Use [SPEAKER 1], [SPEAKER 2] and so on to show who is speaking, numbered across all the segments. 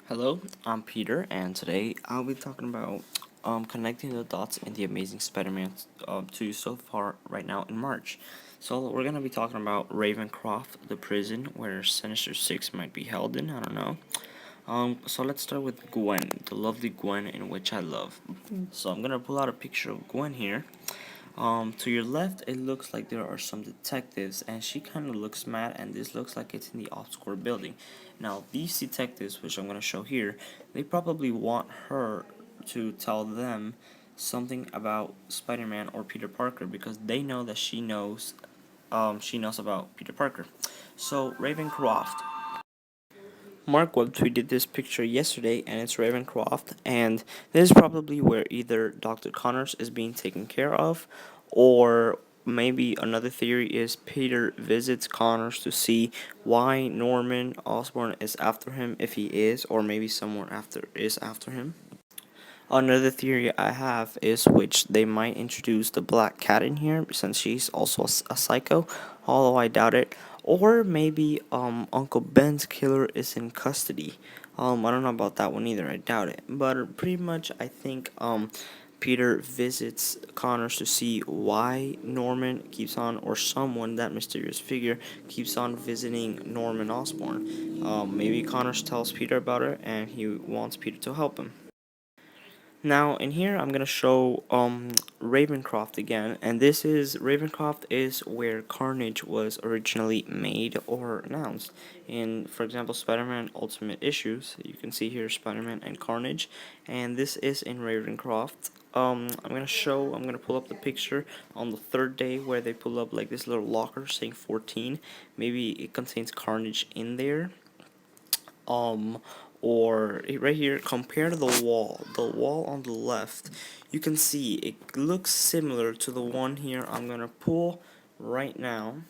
[SPEAKER 1] Hello, I'm Peter, and today I'll be talking about connecting the dots in the Amazing Spider-Man 2 so far right now in March. So we're gonna be talking about Raven Croft, the prison where Sinister Six might be held in. I don't know. So let's start with Gwen, the lovely Gwen in which I love. So I'm gonna pull out a picture of Gwen here. To your left, it looks like there are some detectives, and she kind of looks mad, and this looks like it's in the OSCORP building. Now, these detectives, which I'm going to show here, they probably want her to tell them something about Spider-Man or Peter Parker because they know that she knows about Peter Parker. So, Raven Croft. Marc Webb tweeted this picture yesterday, and it's Raven Croft, and this is probably where either Dr. Connors is being taken care of, or maybe another theory is Peter visits Connors to see why Norman Osborn is after him, if he is, or maybe someone is after him. Another theory I have is which they might introduce the Black Cat in here since she's also a psycho, although I doubt it. Or maybe Uncle Ben's killer is in custody. I don't know about that one either. I doubt it. But pretty much I think Peter visits Connors to see why Norman keeps on, or someone, that mysterious figure, keeps on visiting Norman Osborn. Maybe Connors tells Peter about it and he wants Peter to help him. Now in here I'm gonna show Ravencroft again, and this is Ravencroft is where Carnage was originally made or announced. In, for example, Spider-Man Ultimate Issues, you can see here Spider-Man and Carnage, and this is in Ravencroft. I'm gonna pull up the picture on the third day where they pull up like this little locker saying 14. Maybe it contains Carnage in there. Or right here, compare the wall on the left, you can see it looks similar to the one here I'm gonna pull right now,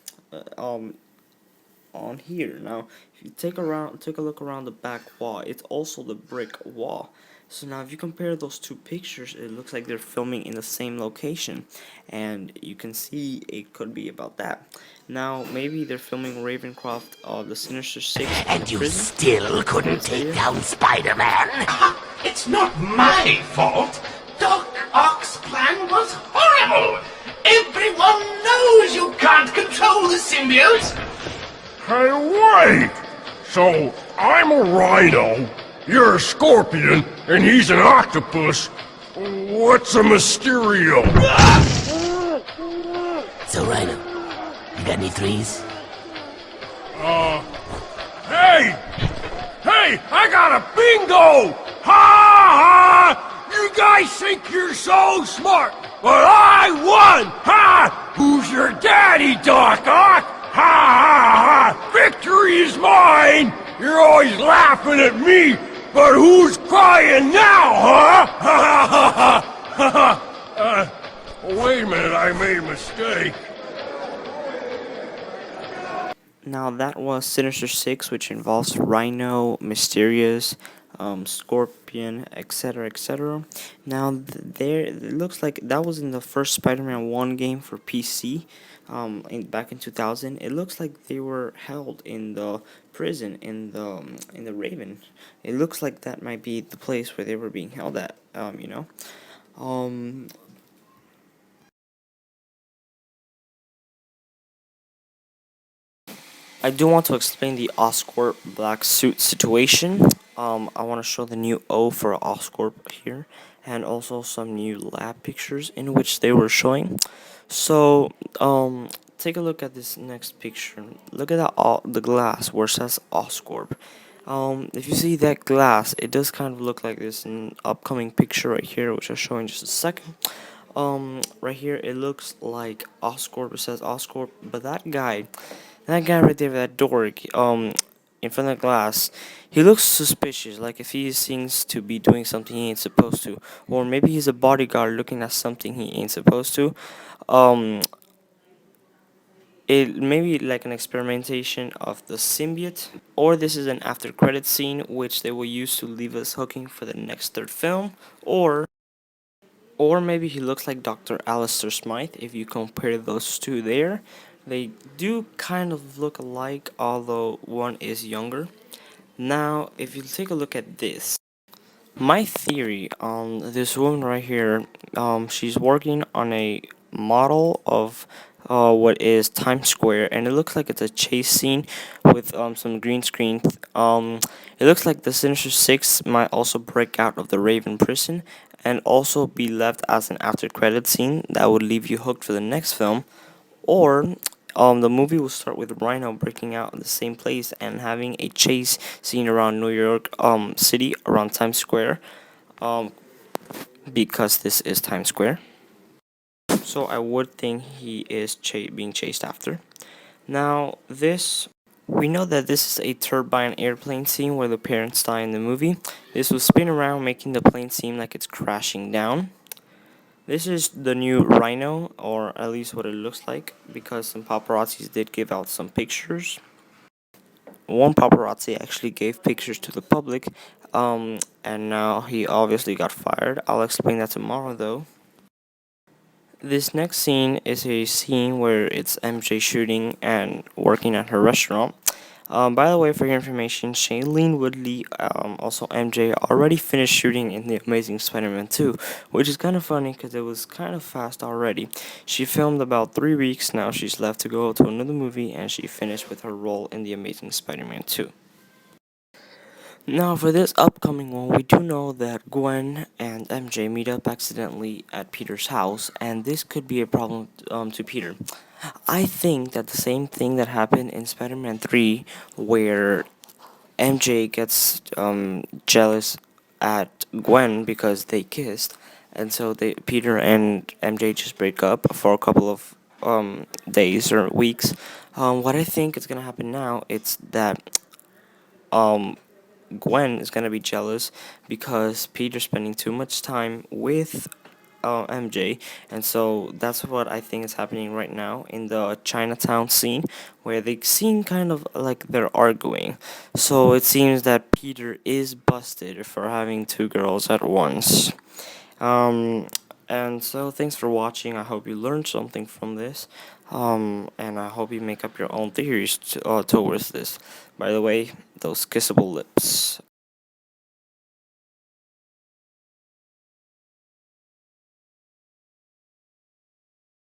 [SPEAKER 1] on here. Now if you take a look around the back wall, it's also the brick wall. So now if you compare those two pictures, it looks like they're filming in the same location, and you can see it could be about that. Now maybe they're filming Ravencroft, the Sinister Six in
[SPEAKER 2] And
[SPEAKER 1] the
[SPEAKER 2] you
[SPEAKER 1] prison.
[SPEAKER 2] still couldn't take down Spider-Man?
[SPEAKER 3] It's not my fault. Doc Ock's plan was horrible. Everyone knows you can't control the symbiote.
[SPEAKER 4] Hey, wait! So, I'm a rhino, you're a scorpion, and he's an octopus. What's a Mysterio?
[SPEAKER 2] So, Rhino, you got any threes?
[SPEAKER 4] Hey! Hey, I got a bingo! Ha ha! You guys think you're so smart, but I won! Ha! Who's your daddy, Doc Ock? Ha ha ha! Victory is mine! You're always laughing at me, but who's crying now, huh? Ha ha ha ha! Wait a minute, I made a mistake.
[SPEAKER 1] Now that was Sinister Six, which involves Rhino, Mysterious, Scorpion, etc., etc. Now there, it looks like that was in the first Spider-Man 1 game for PC, back in 2000. It looks like they were held in the prison in the Raven. It looks like that might be the place where they were being held at. Um, I do want to explain the OSCORP black suit situation. I want to show the new O for OSCORP here, and also some new lab pictures in which they were showing. So, take a look at this next picture. Look at the glass where it says OSCORP. If you see that glass, it does kind of look like this upcoming picture right here, which I'll show in just a second. Right here, it looks like OSCORP. It says OSCORP, but that guy right there, that door, in front of the glass, he looks suspicious, like if he seems to be doing something he ain't supposed to, or maybe he's a bodyguard looking at something he ain't supposed to. Um, it may be like an experimentation of the symbiote, or this is an after credit scene which they will use to leave us hooking for the next third film, or maybe he looks like Dr. Alistair Smythe. If you compare those two there, they do kind of look alike, although one is younger. Now, if you take a look at this, my theory on this woman right here, she's working on a model of what is Times Square, and it looks like it's a chase scene with some green screen. It looks like the Sinister Six might also break out of the Raven Prison and also be left as an after credit scene that would leave you hooked for the next film, or the movie will start with Rhino breaking out in the same place and having a chase scene around New York City, around Times Square, um, because this is Times Square. So I would think he is being chased after. Now, we know that this is a turbine airplane scene where the parents die in the movie. This will spin around, making the plane seem like it's crashing down. This is the new Rhino, or at least what it looks like, because some paparazzis did give out some pictures. One paparazzi actually gave pictures to the public, and now he obviously got fired. I'll explain that tomorrow, though. This next scene is a scene where it's MJ shooting and working at her restaurant. By the way, for your information, Shailene Woodley, also MJ, already finished shooting in The Amazing Spider-Man 2, which is kind of funny because it was kind of fast already. She filmed about 3 weeks, now she's left to go to another movie, and she finished with her role in The Amazing Spider-Man 2. Now, for this upcoming one, we do know that Gwen and MJ meet up accidentally at Peter's house, and this could be a problem to Peter. I think that the same thing that happened in Spider-Man 3, where MJ gets jealous at Gwen because they kissed, and so Peter and MJ just break up for a couple of days or weeks. What I think is gonna happen now, it's that Gwen is gonna be jealous because Peter's spending too much time with MJ, and so that's what I think is happening right now in the Chinatown scene, where they seem kind of like they're arguing. So it seems that Peter is busted for having two girls at once. Um, and so thanks for watching. I hope you learned something from this. And I hope you make up your own theories towards this. By the way, those kissable lips.